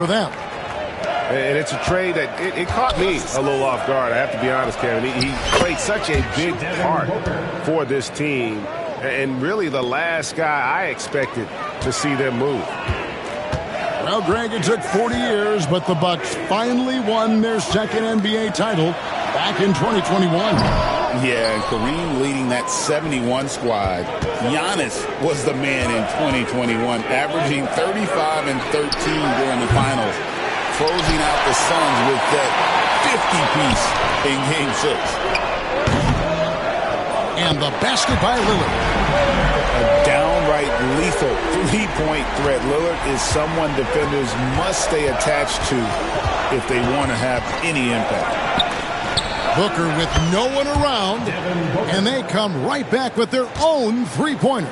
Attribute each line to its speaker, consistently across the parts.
Speaker 1: for them.
Speaker 2: And it's a trade that it caught me a little off guard. I have to be honest, Kevin. He played such a big part for this team, and really the last guy I expected to see them move.
Speaker 1: Well, Greg, it took 40 years, but the Bucks finally won their second NBA title back in 2021.
Speaker 3: Yeah, and Kareem leading that 71 squad. Giannis was the man in 2021, averaging 35 and 13 during the finals, closing out the Suns with that 50-piece in Game 6.
Speaker 1: And the basket by Lillard.
Speaker 3: A downright lethal three-point threat. Lillard is someone defenders must stay attached to if they want to have any impact.
Speaker 1: Booker with no one around, and they come right back with their own three-pointer.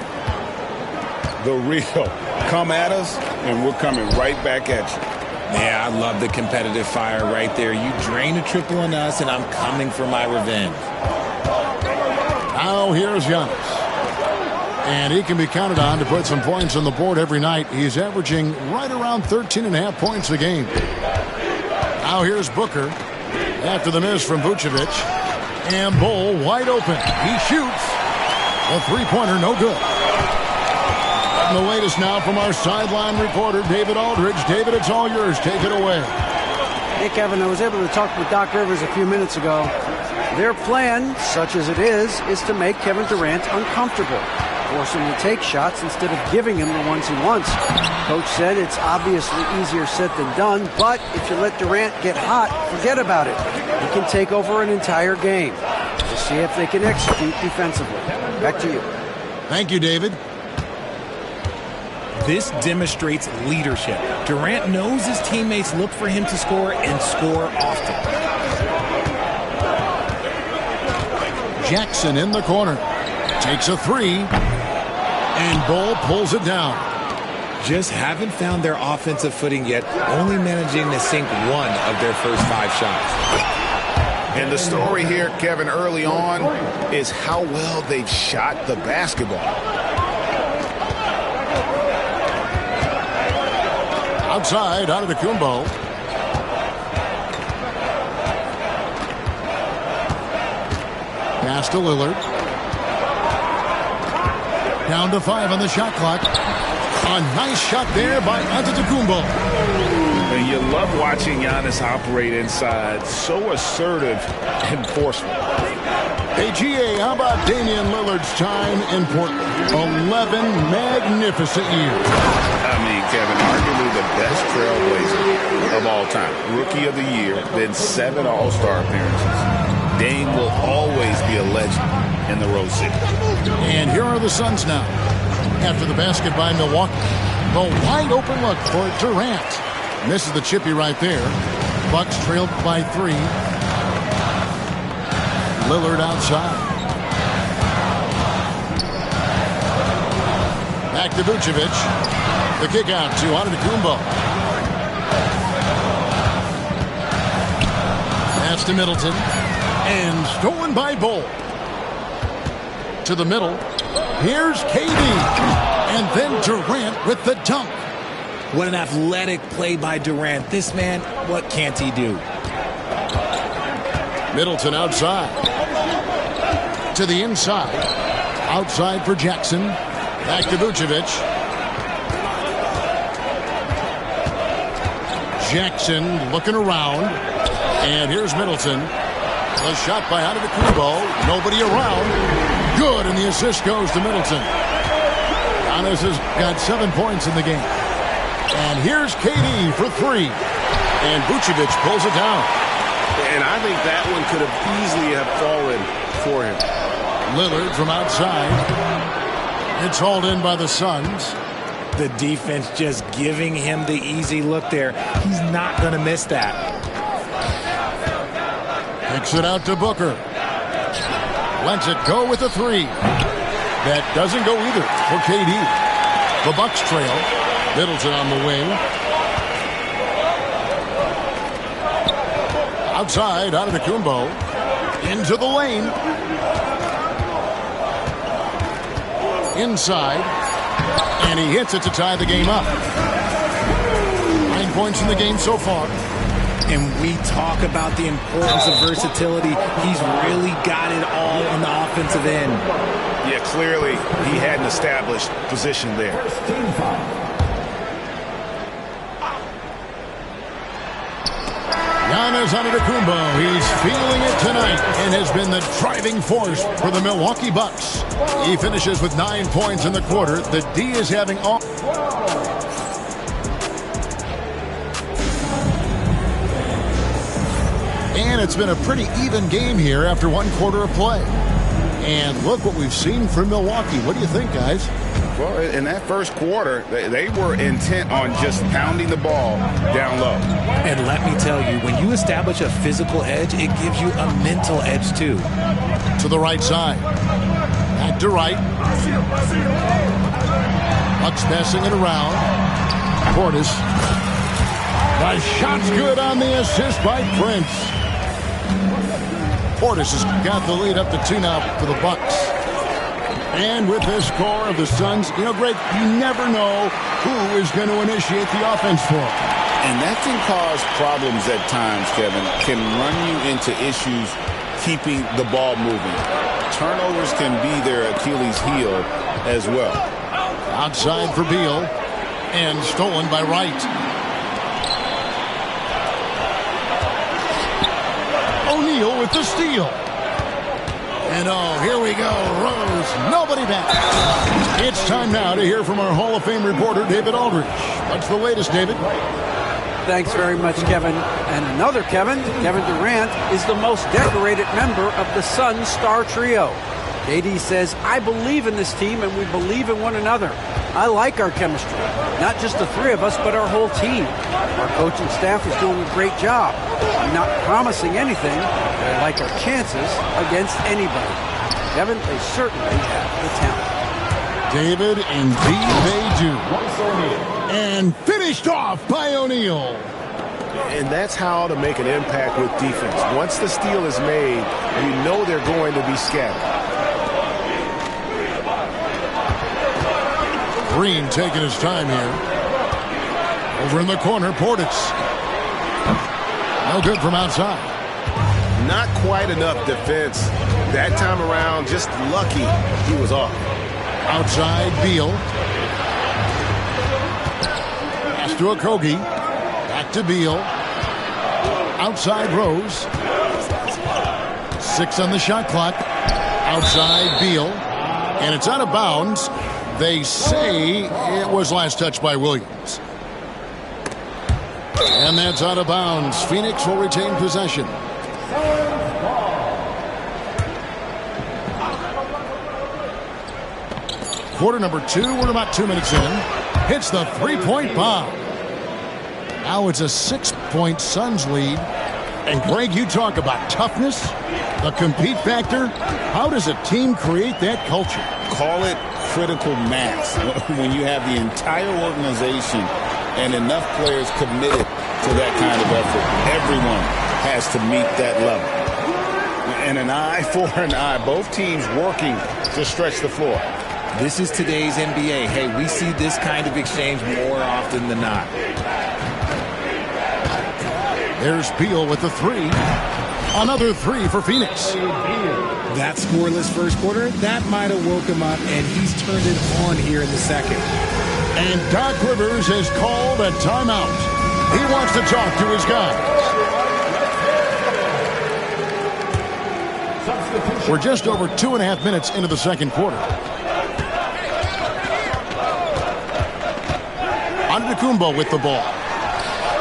Speaker 3: The real. Come at us, and we're coming right back at you.
Speaker 4: Yeah, I love the competitive fire right there. You drain a triple on us, and I'm coming for my revenge.
Speaker 1: Now here's Giannis. And he can be counted on to put some points on the board every night. He's averaging right around 13.5 points a game. Now here's Booker. After the miss from Vucevic. And Bull wide open. He shoots. A three-pointer, no good. And the latest now from our sideline reporter, David Aldridge. David, it's all yours. Take it away.
Speaker 5: Hey, Kevin, I was able to talk with Doc Rivers a few minutes ago. Their plan, such as it is to make Kevin Durant uncomfortable. Force him to take shots instead of giving him the ones he wants. Coach said it's obviously easier said than done, but if you let Durant get hot, forget about it. He can take over an entire game. We'll see if they can execute defensively. Back to you.
Speaker 1: Thank you, David.
Speaker 4: This demonstrates leadership. Durant knows his teammates look for him to score and score often.
Speaker 1: Jackson in the corner. Takes a three. And Bull pulls it down.
Speaker 4: Just haven't found their offensive footing yet, only managing to sink one of their first 5 shots.
Speaker 3: And the story here, Kevin, early on is how well they've shot the basketball.
Speaker 1: Outside, Antetokounmpo. Pass to Lillard. Down to 5 on the shot clock. A nice shot there by Antetokounmpo.
Speaker 2: And you love watching Giannis operate inside. So assertive and forceful.
Speaker 1: Hey, GA, how about Damian Lillard's time in Portland? 11 magnificent years.
Speaker 3: I mean, Kevin, arguably the best trailblazer of all time. Rookie of the year, then 7 All-Star appearances. Dame will always be a legend in the Rose City.
Speaker 1: And here are the Suns now. After the basket by Milwaukee. The wide open look for Durant. Misses the chippy right there. Bucks trailed by 3. Lillard outside. Back to Vucevic. The kick out to Antetokounmpo. Pass to Middleton. And stolen by Bull. To the middle. Here's KD. And then Durant with the dunk.
Speaker 4: What an athletic play by Durant. This man, what can't he do?
Speaker 1: Middleton outside. To the inside. Outside for Jackson. Back to Vucevic. Jackson looking around. And here's Middleton. A shot by Antetokounmpo. Nobody around. Good, and the assist goes to Middleton. Giannis has got 7 points in the game. And here's KD for 3. And Vucevic pulls it down.
Speaker 2: And I think that one could have easily have fallen for him.
Speaker 1: Lillard from outside. It's hauled in by the Suns.
Speaker 4: The defense just giving him the easy look there. He's not going to miss that.
Speaker 1: Kicks it out to Booker. Lets it go with a 3. That doesn't go either for KD. The Bucks trail. Middleton on the wing. Outside, Antetokounmpo. Into the lane. Inside. And he hits it to tie the game up. points in the game so far.
Speaker 4: And we talk about the importance of versatility. He's really got it all on the offensive end.
Speaker 2: Yeah, clearly he had an established position there.
Speaker 1: Giannis Antetokounmpo, he's feeling it tonight and has been the driving force for the Milwaukee Bucks. He finishes with 9 points in the quarter. The D is having all... And it's been a pretty even game here after 1 quarter of play. And look what we've seen from Milwaukee. What do you think, guys?
Speaker 3: Well, in that first quarter, they were intent on just pounding the ball down low.
Speaker 4: And let me tell you, when you establish a physical edge, it gives you a mental edge too.
Speaker 1: To the right side. Back to right. Bucks passing it around. Portis. The shot's good on the assist by Prince. Portis has got the lead up to 2 now for the Bucks. And with this score of the Suns, you know, Greg, you never know who is going to initiate the offense for them.
Speaker 3: And that can cause problems at times, Kevin. Can run you into issues keeping the ball moving. Turnovers can be their Achilles heel as well.
Speaker 1: Outside for Beal. And stolen by Wright. O'Neal with the steal. And here we go. Rose, nobody back. It's time now to hear from our Hall of Fame reporter, David Aldridge. What's the latest, David?
Speaker 5: Thanks very much, Kevin. And another Kevin Durant, is the most decorated member of the Suns star trio. KD says, I believe in this team and we believe in one another. I like our chemistry. Not just the 3 of us, but our whole team. Our coaching staff is doing a great job. I'm not promising anything, but I like our chances against anybody. Kevin, they certainly have the talent.
Speaker 1: David, indeed they do. And finished off by O'Neal.
Speaker 2: And that's how to make an impact with defense. Once the steal is made, you know they're going to be scattered.
Speaker 1: Green taking his time here. Over in the corner, Portis. No good from outside.
Speaker 2: Not quite enough defense. That time around, just lucky he was off.
Speaker 1: Outside, Beal. Pass to Okogie. Back to Beal. Outside, Rose. 6 on the shot clock. Outside, Beal. And it's out of bounds. They say it was last touched by Williams. And that's out of bounds. Phoenix will retain possession. Quarter number 2. We're about 2 minutes in. Hits the 3-point bomb. Now it's a 6-point Suns lead. And Greg, you talk about toughness, the compete factor. How does a team create that culture?
Speaker 3: Call it critical mass. When you have the entire organization and enough players committed to that kind of effort, everyone has to meet that level. And an eye for an eye. Both teams working to stretch the floor.
Speaker 4: This is today's NBA. Hey, we see this kind of exchange more often than not.
Speaker 1: There's Beal with the 3. Another 3 for Phoenix.
Speaker 4: That scoreless first quarter, that might have woke him up, and he's turned it on here in the second.
Speaker 1: And Doc Rivers has called a timeout. He wants to talk to his guys. We're just over 2.5 minutes into the second quarter. Antetokounmpo with the ball.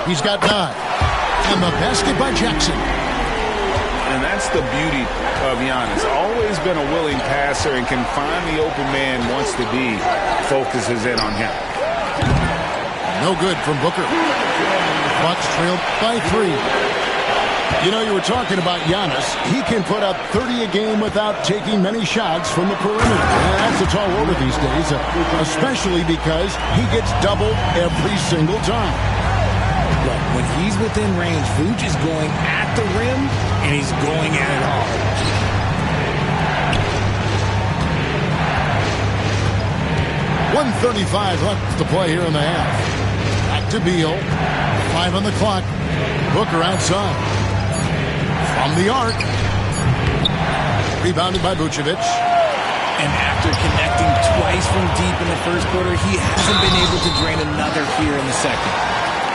Speaker 1: He's got 9. And the basket by Jackson.
Speaker 3: And that's the beauty of Giannis. Always been a willing passer and can find the open man wants to be. Focuses in on him.
Speaker 1: No good from Booker. Bucks trailed by 3. You know, you were talking about Giannis. He can put up 30 a game without taking many shots from the perimeter. And that's a tall order these days, especially because he gets doubled every single time.
Speaker 4: Look, when he's within range, Vooch is going at the rim, and he's going at it hard.
Speaker 1: 1:35 left to play here in the half. Back to Beal. 5 on the clock. Booker outside. From the arc. Rebounded by Vucevic.
Speaker 4: And after connecting twice from deep in the first quarter, he hasn't been able to drain another here in the second.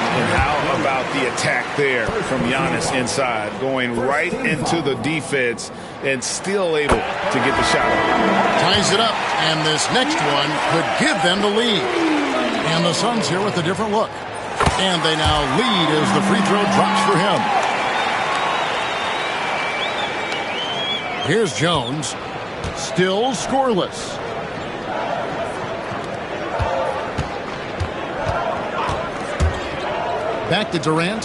Speaker 2: And how about the attack there from Giannis inside, going right into the defense and still able to get the shot off.
Speaker 1: Ties it up, and this next one could give them the lead. And the Suns here with a different look. And they now lead as the free throw drops for him. Here's Jones. Still scoreless. Back to Durant.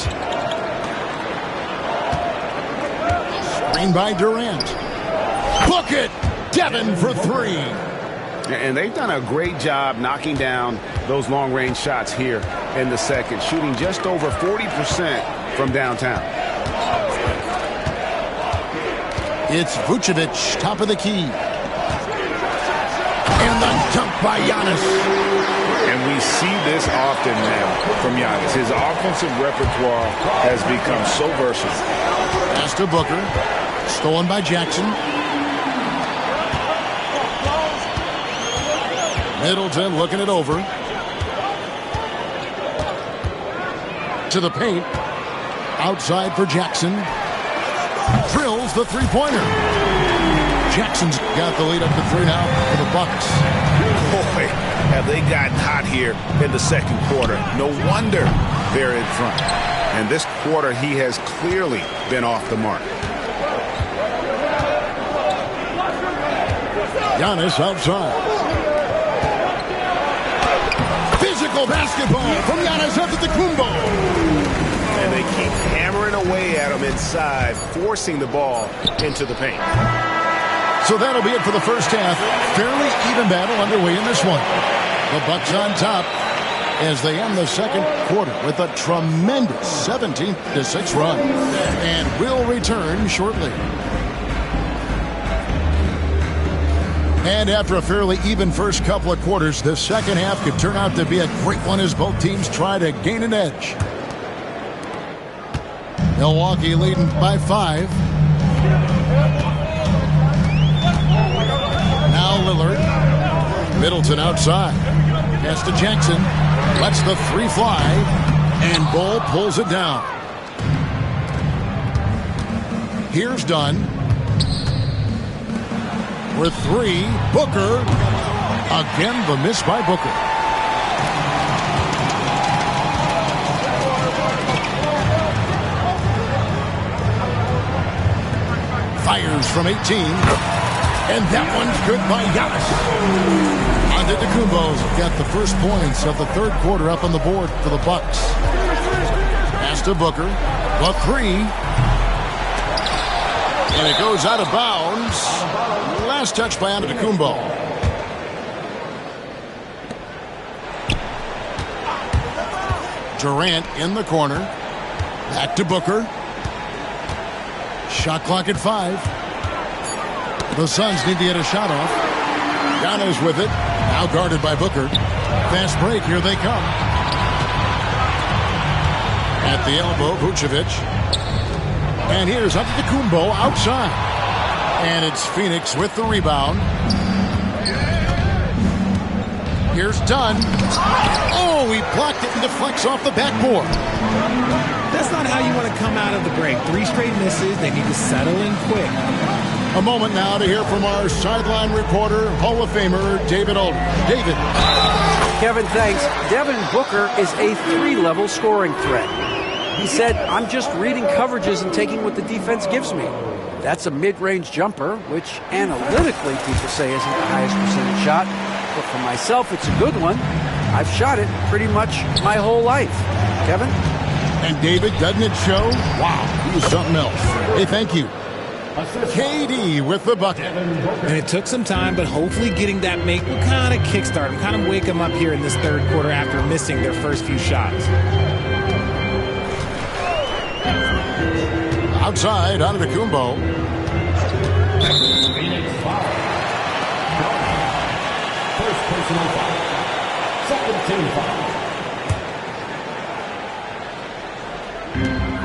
Speaker 1: Screen by Durant. Book it! Devin for 3.
Speaker 2: And they've done a great job knocking down those long-range shots here in the second, shooting just over 40% from downtown.
Speaker 1: It's Vucevic, top of the key. And the dunk by Giannis.
Speaker 2: And we see this often now from Giannis. His offensive repertoire has become so versatile.
Speaker 1: Pass to Booker. Stolen by Jackson. Middleton looking it over. To the paint. Outside for Jackson. Drills the three-pointer. Jackson's got the lead up to 3 now for the Bucks.
Speaker 2: Boy, have they gotten hot here in the second quarter. No wonder they're in front. And this quarter, he has clearly been off the mark.
Speaker 1: Giannis outside. Physical basketball from Giannis Antetokounmpo.
Speaker 2: And they keep hammering away at him inside, forcing the ball into the paint.
Speaker 1: So that'll be it for the first half. Fairly even battle underway in this one. The Bucks on top as they end the second quarter with a tremendous 17-6 run. And we'll return shortly. And after a fairly even first couple of quarters, the second half could turn out to be a great one as both teams try to gain an edge. Milwaukee leading by 5. Now Lillard. Middleton outside. Pass to Jackson. Lets the 3 fly. And Bull pulls it down. Here's Dunn. With 3. Booker. Again, the miss by Booker. Fires from 18. And that one's good by Giannis. Antetokounmpo's got the first points of the third quarter up on the board for the Bucks. Pass to Booker. The 3. And it goes out of bounds. Last touch by Antetokounmpo. Durant in the corner. Back to Booker. Shot clock at 5. The Suns need to get a shot off. Giannis with it. Now guarded by Booker. Fast break. Here they come. At the elbow, Vucevic. And here's Antetokounmpo outside. And it's Phoenix with the rebound. Here's Dunn. Oh, he blocked it and deflects off the backboard.
Speaker 4: That's not how you want to come out of the break. 3 straight misses. They need to settle in quick.
Speaker 1: A moment now to hear from our sideline reporter, Hall of Famer David Aldridge. David.
Speaker 5: Kevin, thanks. Devin Booker is a 3-level scoring threat. He said, I'm just reading coverages and taking what the defense gives me. That's a mid-range jumper, which analytically people say isn't the highest percentage shot. But for myself, it's a good one. I've shot it pretty much my whole life. Kevin?
Speaker 1: And David, doesn't it show? Wow, he was something else. Hey, thank you. KD with the bucket.
Speaker 4: And it took some time, but hopefully getting that make will kind of kickstart him, kind of wake him up here in this third quarter after missing their first few shots.
Speaker 1: Outside, Antetokounmpo.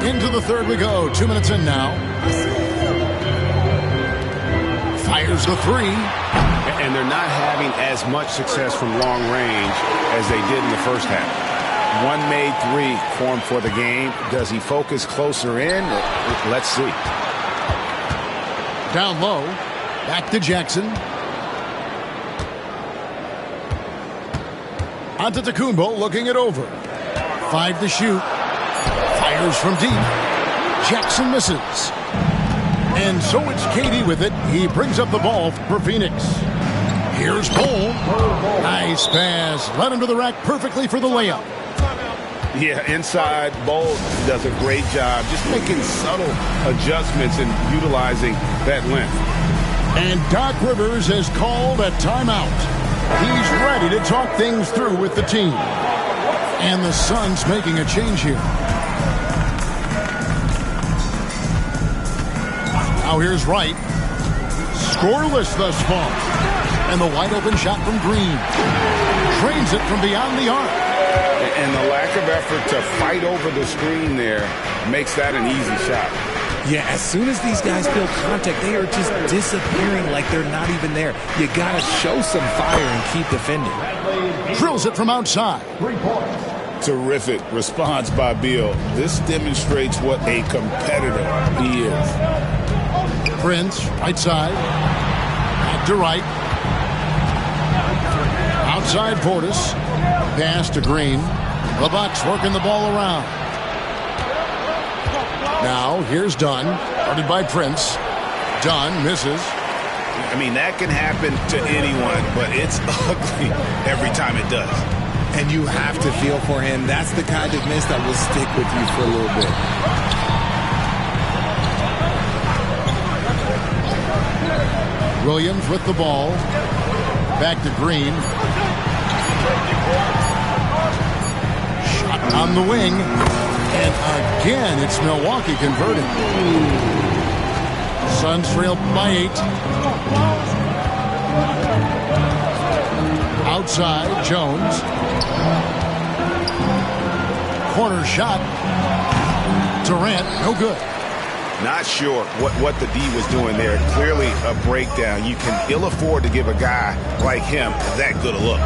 Speaker 1: Into the third we go. 2 minutes in now. Fires the three.
Speaker 2: And they're not having as much success from long range as they did in the first half. One made three for him for the game. Does he focus closer in? Let's see.
Speaker 1: Down low. Back to Jackson. Antetokounmpo looking it over. 5 to shoot. Fires from deep. Jackson misses. And so it's KD with it. He brings up the ball for Phoenix. Here's Cole. Nice pass. Led him to the rack perfectly for the layup.
Speaker 2: Yeah, inside, Bol does a great job just making subtle adjustments and utilizing that length.
Speaker 1: And Doc Rivers has called a timeout. He's ready to talk things through with the team. And the Suns making a change here. Now here's Wright. Scoreless thus far. And the wide open shot from Green. Trains it from beyond the arc.
Speaker 2: And the lack of effort to fight over the screen there makes that an easy shot.
Speaker 4: Yeah, as soon as these guys feel contact, they are just disappearing like they're not even there. You got to show some fire and keep defending.
Speaker 1: Drills it from outside. 3 points.
Speaker 3: Terrific response by Beal. This demonstrates what a competitor he is.
Speaker 1: Prince, right side. Back to right. Outside Portis. Pass to Green. The Bucks working the ball around. Now here's Dunn. Guarded by Prince. Dunn misses.
Speaker 2: I mean, that can happen to anyone, but it's ugly every time it does.
Speaker 4: And you have to feel for him. That's the kind of miss that will stick with you for a little bit.
Speaker 1: Williams with the ball. Back to Green. Shot on the wing. And again, it's Milwaukee converting. Suns trail by 8. Outside, Jones. Corner shot. Durant, no good.
Speaker 2: Not sure what the D was doing there. Clearly a breakdown. You can ill afford to give a guy like him that good a look.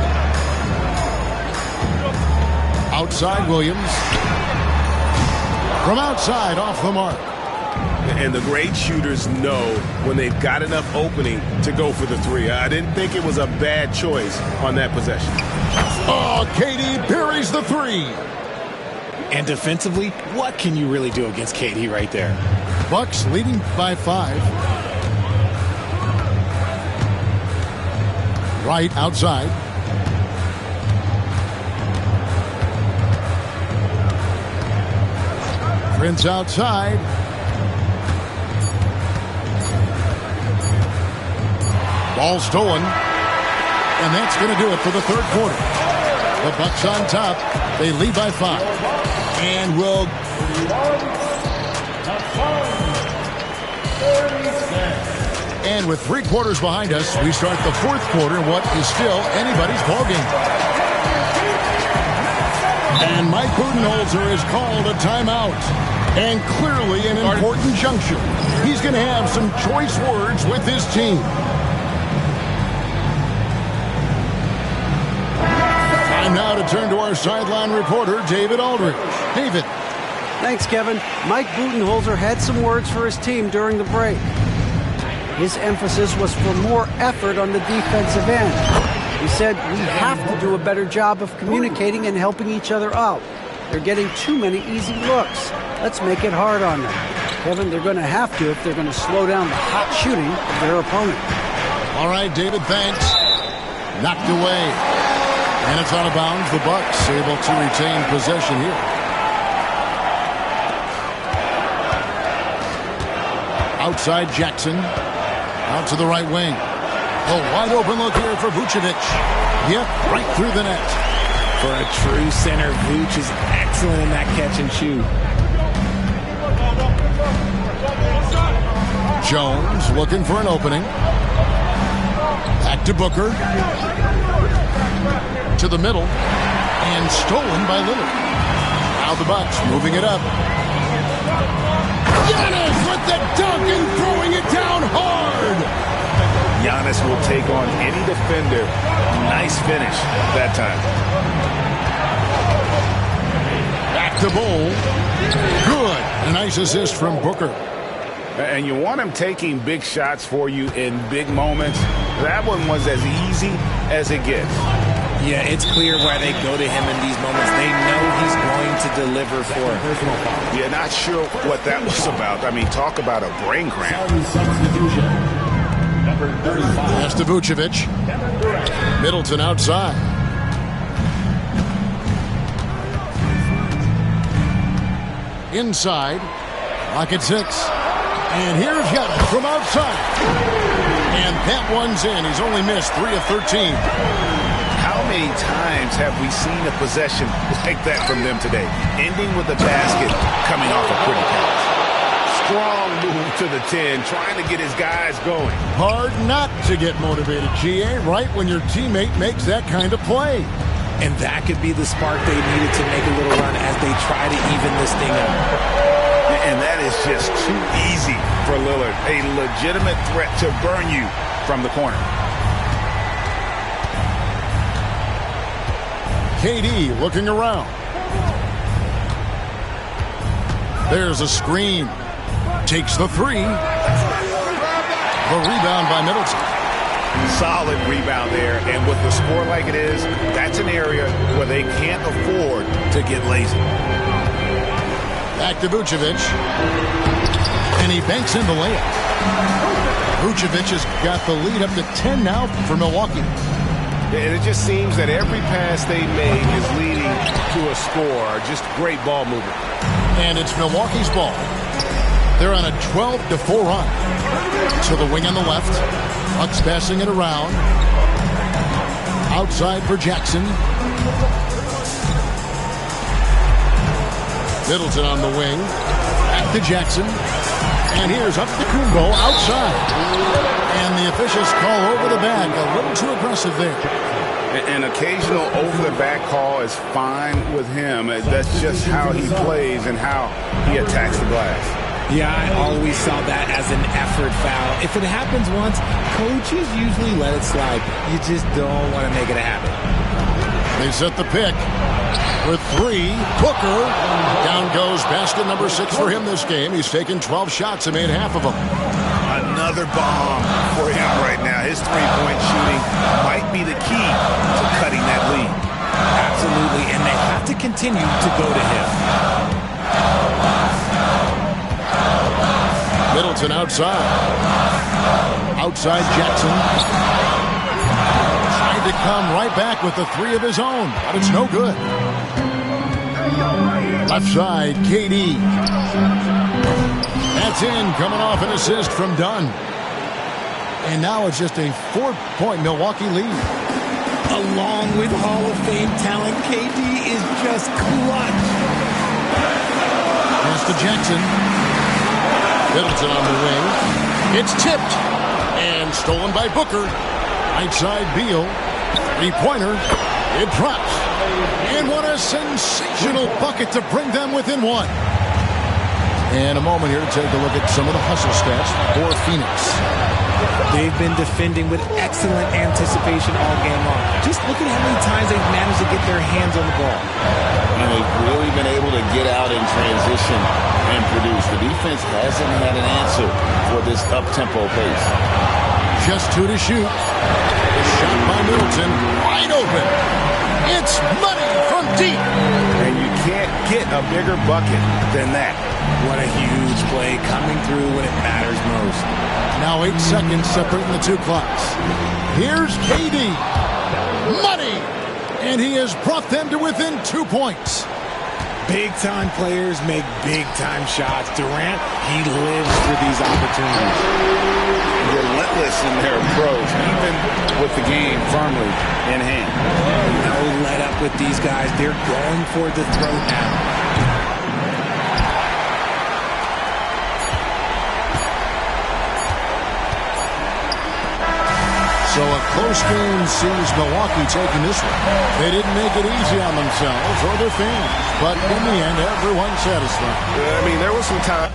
Speaker 1: Outside Williams. From outside, off the mark.
Speaker 2: And the great shooters know when they've got enough opening to go for the three. I didn't think it was a bad choice on that possession.
Speaker 1: Oh, KD buries the three.
Speaker 4: And defensively, what can you really do against KD right there?
Speaker 1: Bucks leading by 5. Right outside. Prince outside. Ball stolen. And that's going to do it for the third quarter. The Bucks on top. They lead by 5. And will... And with 3 quarters behind us, we start the fourth quarter, what is still anybody's ballgame. And Mike Budenholzer has called a timeout. And clearly an important juncture. He's going to have some choice words with his team. Time now to turn to our sideline reporter, David Aldridge. David.
Speaker 5: Thanks, Kevin. Mike Budenholzer had some words for his team during the break. His emphasis was for more effort on the defensive end. He said, we have to do a better job of communicating and helping each other out. They're getting too many easy looks. Let's make it hard on them. Kevin, they're going to have to if they're going to slow down the hot shooting of their opponent.
Speaker 1: All right, David, thanks. Knocked away. And it's out of bounds. The Bucks able to retain possession here. Outside Jackson. Out to the right wing. A wide open look here for Vucevic. Yep, right through the net.
Speaker 4: For a true center, Vuce is excellent in that catch and shoot.
Speaker 1: Jones looking for an opening. Back to Booker. To the middle. And stolen by Lillard. Now the Bucks moving it up. Giannis with the dunk and throwing it down hard.
Speaker 2: Giannis will take on any defender. Nice finish that time.
Speaker 1: Back to Bull. Good. A nice assist from Booker.
Speaker 2: And you want him taking big shots for you in big moments. That one was as easy as it gets.
Speaker 4: Yeah, it's clear why they go to him in these moments. They know he's going to deliver for it.
Speaker 2: Yeah, not sure what that was about. I mean, talk about a brain cramp.
Speaker 1: Pass to Vucevic. Middleton outside. Inside. Rocket 6. And here's Giannis from outside. And that one's in. He's only missed 3 of 13.
Speaker 2: How many times have we seen a possession like that from them today? Ending with a basket coming off a pretty pass. Strong move to the 10, trying to get his guys going.
Speaker 1: Hard not to get motivated, GA, right when your teammate makes that kind of play.
Speaker 4: And that could be the spark they needed to make a little run as they try to even this thing up.
Speaker 2: And that is just too easy for Lillard. A legitimate threat to burn you from the corner.
Speaker 1: KD looking around. There's a screen. Takes the 3. The rebound by Middleton.
Speaker 2: Solid rebound there. And with the score like it is, that's an area where they can't afford to get lazy.
Speaker 1: Back to Vucevic. And he banks in the layup. Vucevic has got the lead up to 10 now for Milwaukee.
Speaker 2: And it just seems that every pass they make is leading to a score. Just great ball movement.
Speaker 1: And it's Milwaukee's ball. They're on a 12-4 run. To the wing on the left. Bucks passing it around. Outside for Jackson. Middleton on the wing. Back to Jackson. And here's up to Kumbo outside. And the officials call over the back. A little too aggressive there.
Speaker 2: An occasional over-the-back call is fine with him. That's just how he plays and how he attacks the glass.
Speaker 4: Yeah, I always saw that as an effort foul. If it happens once, coaches usually let it slide. You just don't want to make it a habit.
Speaker 1: They set the pick with 3. Booker. Down goes basket number 6 for him this game. He's taken 12 shots and made half of them.
Speaker 2: Another bomb for him right now. His three-point shooting might be the key to cutting that lead.
Speaker 4: Absolutely, and they have to continue to go to him.
Speaker 1: Middleton outside. Outside Jackson. Trying to come right back with the 3 of his own, but it's no good. Left side, KD. That's in, coming off an assist from Dunn. And now it's just a 4-point Milwaukee lead.
Speaker 4: Along with Hall of Fame talent, KD is just clutch.
Speaker 1: Pass to Jackson. Middleton on the wing. It's tipped. And stolen by Booker. Right side, Beal. 3-pointer. It drops. And what a sensational bucket to bring them within 1. And a moment here to take a look at some of the hustle stats for Phoenix.
Speaker 4: They've been defending with excellent anticipation all game long. Just look at how many times they've managed to get their hands on the ball.
Speaker 3: And they've really been able to get out in transition and produce. The defense hasn't had an answer for this up-tempo pace.
Speaker 1: Just 2 to shoot. The shot by Middleton, wide open. It's money from deep.
Speaker 2: And you can't get a bigger bucket than that.
Speaker 4: What a huge play coming through when it matters most.
Speaker 1: Now 8 seconds separating the 2 clocks. Here's KD. Money. And he has brought them to within 2 points.
Speaker 4: Big-time players make big-time shots. Durant, he lives for these opportunities.
Speaker 3: Relentless in their approach, even with the game firmly in hand.
Speaker 4: No let up with these guys. They're going for the throat now.
Speaker 1: So a close game sees Milwaukee taking this one. They didn't make it easy on themselves or their fans, but in the end, everyone's satisfied.
Speaker 2: I mean, there was some time.